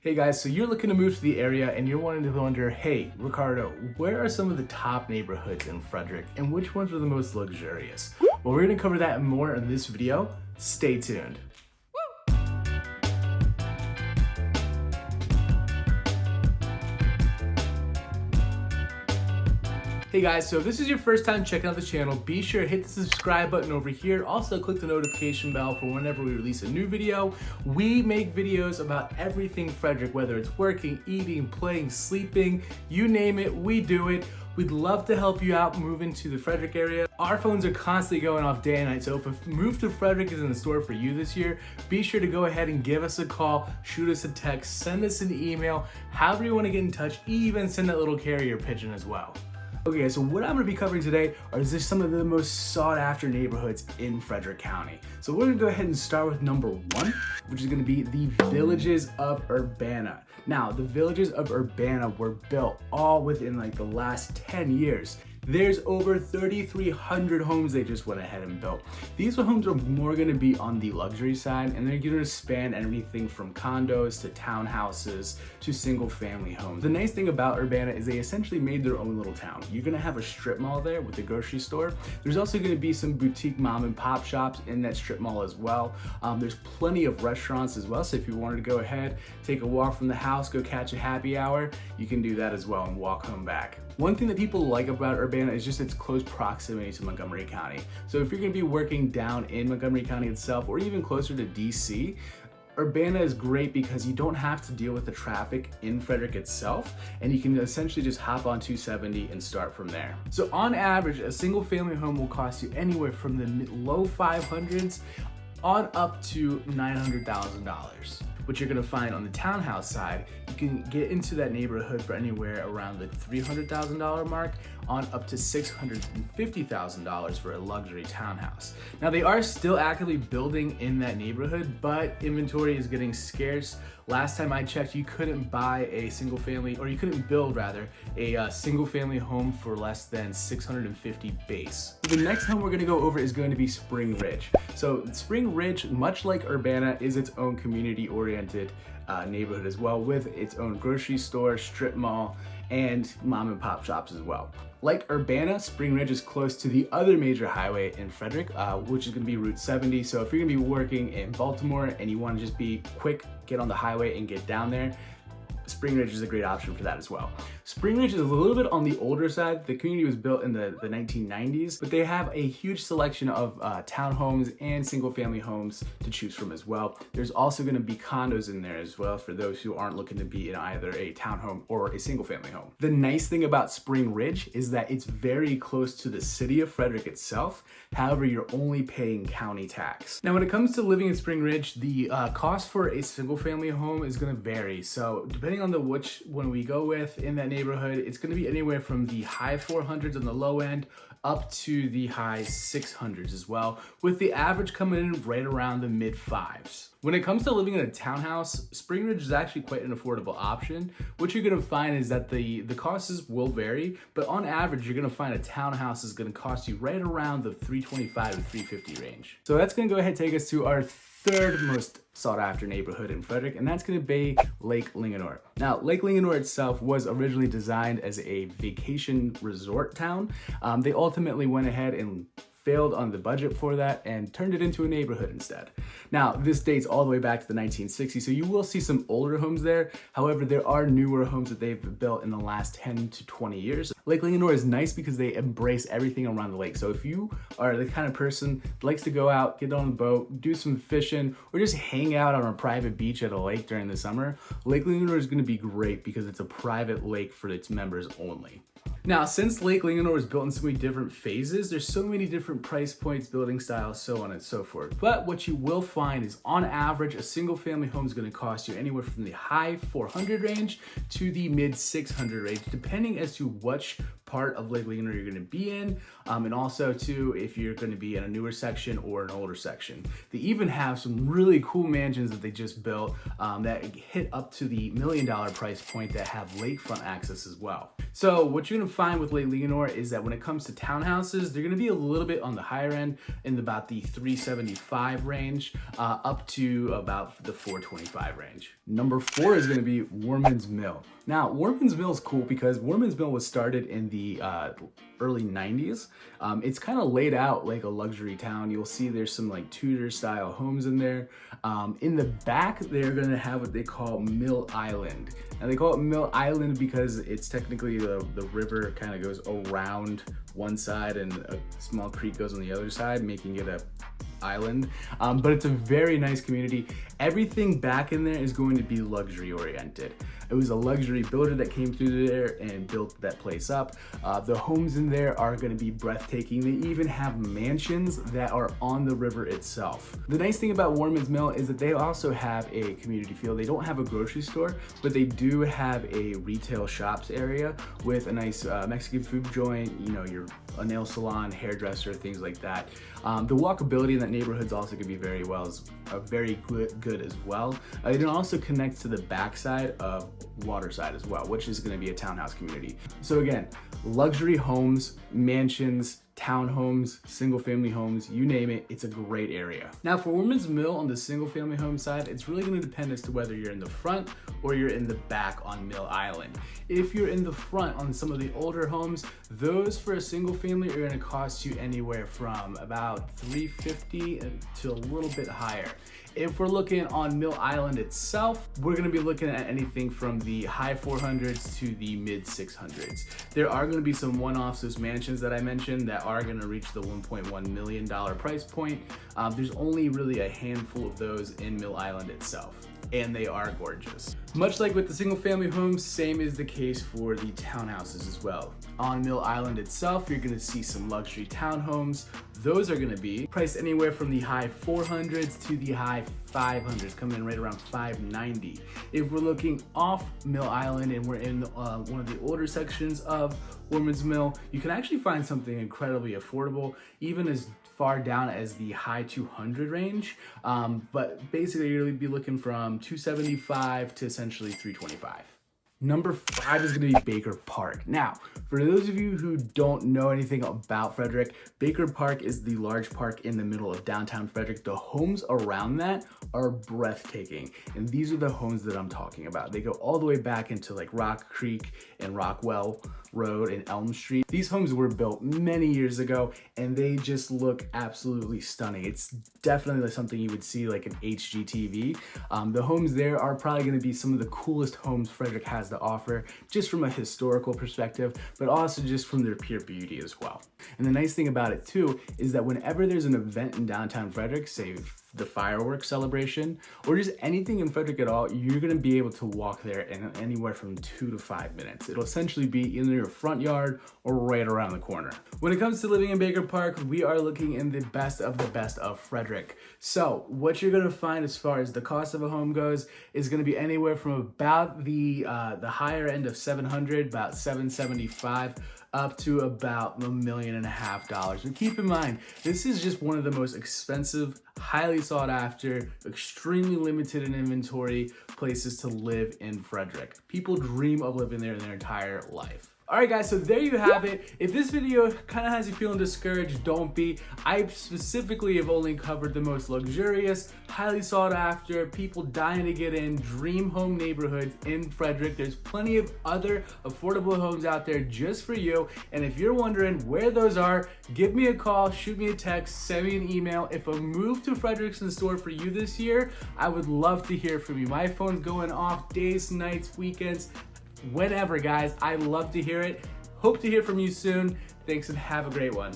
Hey guys, so you're looking to move to the area and you're wanting to wonder, hey, Ricardo, where are some of the top neighborhoods in Frederick and which ones are the most luxurious? Well, we're gonna cover that and more in this video. Stay tuned. Hey guys, so if this is your first time checking out the channel, be sure to hit the subscribe button over here. Also click the notification bell for whenever we release a new video. We make videos about everything Frederick, whether it's working, eating, playing, sleeping, you name it, we do it. We'd love to help you out moving to the Frederick area. Our phones are constantly going off day and night, so if a move to Frederick is in the store for you this year, be sure to go ahead and give us a call, shoot us a text, send us an email, however you want to get in touch, even send that little carrier pigeon as well. Okay, so what I'm going to be covering today are just some of the most sought after neighborhoods in Frederick County. So we're going to go ahead and start with number one, which is going to be the Villages of Urbana. Now, the Villages of Urbana were built all within like the last 10 years. There's over 3,300 homes they just went ahead and built. These homes are more gonna be on the luxury side, and they're gonna span everything from condos to townhouses to single family homes. The nice thing about Urbana is they essentially made their own little town. You're gonna have a strip mall there with a grocery store. There's also gonna be some boutique mom and pop shops in that strip mall as well. There's plenty of restaurants as well, so if you wanted to go ahead, take a walk from the house, go catch a happy hour, you can do that as well and walk home back. One thing that people like about Urbana is just its close proximity to Montgomery County. So if you're gonna be working down in Montgomery County itself or even closer to DC, Urbana is great because you don't have to deal with the traffic in Frederick itself, and you can essentially just hop on 270 and start from there. So on average, a single family home will cost you anywhere from the low 500s on up to $900,000. What you're gonna find on the townhouse side, you can get into that neighborhood for anywhere around the $300,000 mark on up to $650,000 for a luxury townhouse. Now they are still actively building in that neighborhood, but inventory is getting scarce. Last time I checked, you couldn't buy a single family, or you couldn't build rather, a single family home for less than $650 base. The next home we're gonna go over is going to be Spring Ridge. So Spring Ridge, much like Urbana, is its own community-oriented neighborhood as well, with its own grocery store, strip mall, and mom and pop shops as well. Like Urbana, Spring Ridge is close to the other major highway in Frederick, which is gonna be Route 70. So if you're gonna be working in Baltimore and you wanna just be quick, get on the highway and get down there, Spring Ridge is a great option for that as well. Spring Ridge is a little bit on the older side. The community was built in the 1990s, but they have a huge selection of townhomes and single family homes to choose from as well. There's also gonna be condos in there as well for those who aren't looking to be in either a townhome or a single family home. The nice thing about Spring Ridge is that it's very close to the city of Frederick itself. However, you're only paying county tax. Now, when it comes to living in Spring Ridge, the cost for a single family home is gonna vary. So depending on which one we go with in that neighborhood, it's going to be anywhere from the high 400s on the low end up to the high 600s as well, with the average coming in right around the mid 5s. When it comes to living in a townhouse, Spring Ridge is actually quite an affordable option. What you're gonna find is that the costs will vary, but on average, you're gonna find a townhouse is gonna cost you right around the $325 to $350 range. So that's gonna go ahead and take us to our third most sought after neighborhood in Frederick, and that's gonna be Lake Linganore. Now, Lake Linganore itself was originally designed as a vacation resort town. They ultimately went ahead and failed on the budget for that and turned it into a neighborhood instead. Now, this dates all the way back to the 1960s, so you will see some older homes there. However, there are newer homes that they've built in the last 10 to 20 years. Lake Linganore is nice because they embrace everything around the lake. So if you are the kind of person that likes to go out, get on a boat, do some fishing, or just hang out on a private beach at a lake during the summer, Lake Linganore is gonna be great because it's a private lake for its members only. Now, since Lake Linganore was built in so many different phases, there's so many different price points, building styles, so on and so forth. But what you will find is on average, a single family home is gonna cost you anywhere from the high 400 range to the mid 600 range, depending as to which part of Lake Linganore you're gonna be in, and also too, if you're gonna be in a newer section or an older section. They even have some really cool mansions that they just built that hit up to the $1 million price point that have lakefront access as well. So what you're gonna find with Lake Linganore is that when it comes to townhouses, they're gonna be a little bit on the higher end in about the 375 range, up to about the 425 range. Number 4 is gonna be Warmin's Mill. Now, Warmin's Mill is cool because Warmin's Mill was started in the early 90s. It's kind of laid out like a luxury town. You'll see there's some like Tudor style homes in there. In the back, they're gonna have what they call Mill Island. Now they call it Mill Island because it's technically the river kind of goes around one side and a small creek goes on the other side, making it a island. But it's a very nice community. Everything back in there is going to be luxury oriented. It was a luxury builder that came through there and built that place up. The homes in there are going to be breathtaking. They even have mansions that are on the river itself. The nice thing about Warmin's Mill is that they also have a community feel. They don't have a grocery store, but they do have a retail shops area with a nice Mexican food joint, you know, a nail salon, hairdresser, things like that. The walkability in that neighborhood is also going to be very good as well. It also connects to the backside of Waterside as well, which is going to be a townhouse community. So again, luxury homes, mansions, townhomes, single family homes, you name it, it's a great area. Now for Warmin's Mill on the single family home side, it's really going to depend as to whether you're in the front or you're in the back on Mill Island. If you're in the front on some of the older homes, those for a single family are going to cost you anywhere from about $350 to a little bit higher. If we're looking on Mill Island itself, we're gonna be looking at anything from the high 400s to the mid 600s. There are gonna be some one-offs, those mansions that I mentioned, that are gonna reach the $1.1 million price point. There's only really a handful of those in Mill Island itself, and they are gorgeous. Much like with the single family homes, same is the case for the townhouses as well. On Mill Island itself, you're gonna see some luxury townhomes. Those are gonna be priced anywhere from the high 400s to the high 500s, coming in right around $590. If we're looking off Mill Island and we're in one of the older sections of Warmin's Mill, you can actually find something incredibly affordable, even as far down as the high 200 range. But basically you're gonna be looking from 275 to essentially 325. Number 5 is gonna be Baker Park. Now, for those of you who don't know anything about Frederick, Baker Park is the large park in the middle of downtown Frederick. The homes around that are breathtaking. And these are the homes that I'm talking about. They go all the way back into like Rock Creek and Rockwell Road and Elm Street. These homes were built many years ago and they just look absolutely stunning. It's definitely something you would see like an HGTV. The homes there are probably gonna be some of the coolest homes Frederick has to offer, just from a historical perspective, but also just from their pure beauty as well. And the nice thing about it too is that whenever there's an event in downtown Frederick, say the fireworks celebration, or just anything in Frederick at all, you're gonna be able to walk there in anywhere from 2 to 5 minutes. It'll essentially be in your front yard or right around the corner. When it comes to living in Baker Park, we are looking in the best of Frederick. So what you're gonna find as far as the cost of a home goes is gonna be anywhere from about the higher end of 700, about 775, up to about $1.5 million. But keep in mind, this is just one of the most expensive, highly sought after, extremely limited in inventory places to live in Frederick. People dream of living there in their entire life. Alright guys, so there you have it. If this video kind of has you feeling discouraged, don't be. I specifically have only covered the most luxurious, highly sought after, people dying to get in, dream home neighborhoods in Frederick. There's plenty of other affordable homes out there just for you. And if you're wondering where those are, give me a call, shoot me a text, send me an email. If a move to Frederick's in store for you this year, I would love to hear from you. My phone's going off days, nights, weekends, whenever, guys. I love to hear it. Hope to hear from you soon. Thanks and have a great one.